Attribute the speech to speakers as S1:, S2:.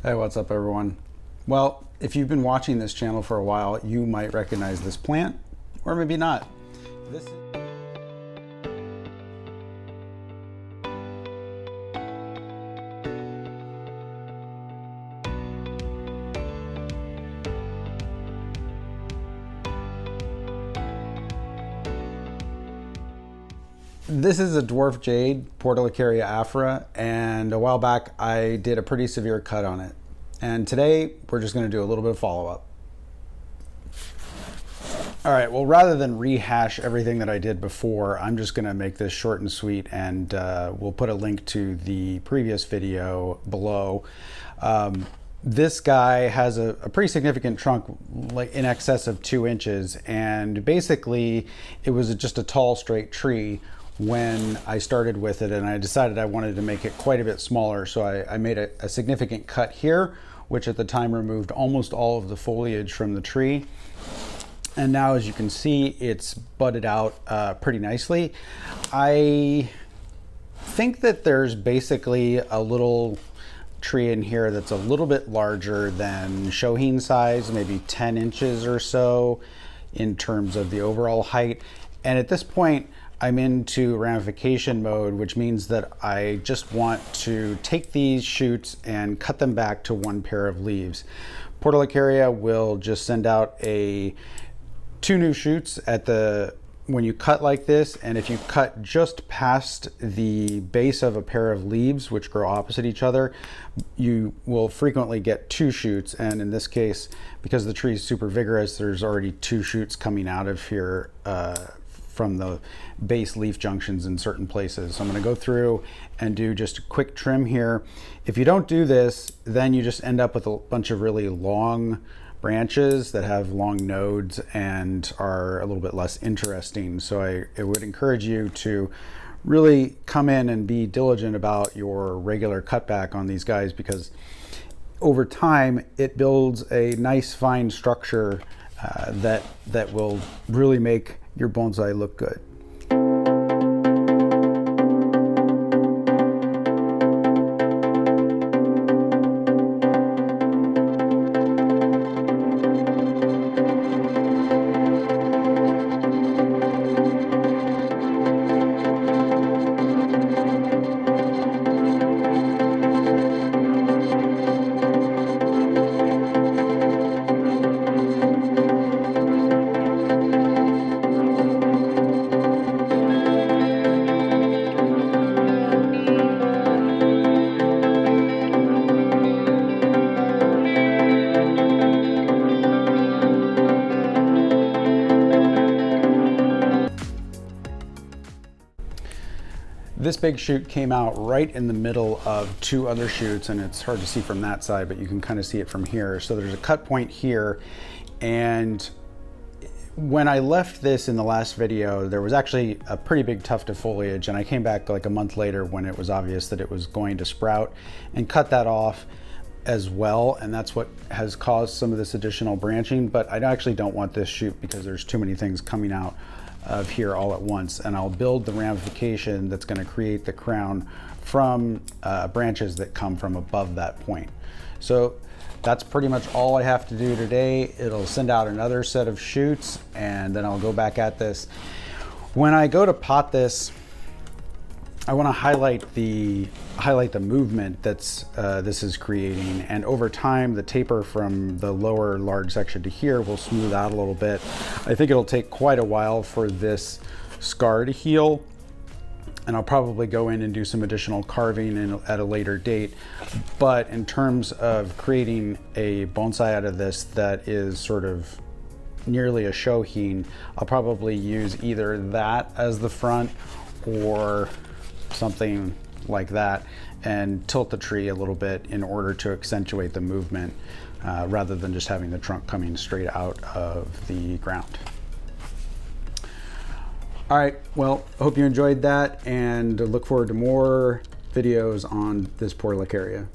S1: Hey, what's up everyone? Well, if you've been watching this channel for a while, you might recognize this plant, or maybe not. This This is a Dwarf Jade, Portulacaria afra, and a while back I did a pretty severe cut on it. And today we're just going to do a little bit of follow-up. All right, well, rather than rehash everything that I did before, I'm just going to make this short and sweet, and we'll put a link to the previous video below. This guy has a pretty significant trunk, like in excess of 2 inches, and basically it was just a tall straight tree when I started with it, and I decided I wanted to make it quite a bit smaller, so I made a significant cut here, which at the time removed almost all of the foliage from the tree. And now, as you can see, it's budded out pretty nicely. I think that there's basically a little tree in here that's a little bit larger than shohin-size, maybe 10 inches or so in terms of the overall height. And at this point, I'm into ramification mode, which means that I just want to take these shoots and cut them back to one pair of leaves. Portulacaria will just send out 2 new shoots when you cut like this, and if you cut just past the base of a pair of leaves which grow opposite each other, you will frequently get 2 shoots. And in this case, because the tree is super vigorous, there's already 2 shoots coming out of here from the base leaf junctions in certain places. So I'm going to go through and do just a quick trim here. If you don't do this, then you just end up with a bunch of really long branches that have long nodes and are a little bit less interesting. So I would encourage you to really come in and be diligent about your regular cutback on these guys, because over time it builds a nice fine structure that will really make your bonsai look good. This big shoot came out right in the middle of 2 other shoots, and it's hard to see from that side, but you can kind of see it from here. So there's a cut point here, and when I left this in the last video, there was actually a pretty big tuft of foliage, and I came back like a month later when it was obvious that it was going to sprout, and cut that off as well, and that's what has caused some of this additional branching. But I actually don't want this shoot because there's too many things coming out of here all at once, and I'll build the ramification that's going to create the crown from branches that come from above that point. So that's pretty much all I have to do today. It'll send out another set of shoots, and then I'll go back at this. When I go to pot this, I want to highlight the movement that's this is creating, and over time the taper from the lower large section to here will smooth out a little bit. I think it'll take quite a while for this scar to heal, and I'll probably go in and do some additional carving at a later date. But in terms of creating a bonsai out of this that is sort of nearly a shohin, I'll probably use either that as the front or something like that, and tilt the tree a little bit in order to accentuate the movement rather than just having the trunk coming straight out of the ground. All right, well, I hope you enjoyed that, and look forward to more videos on this Portulacaria.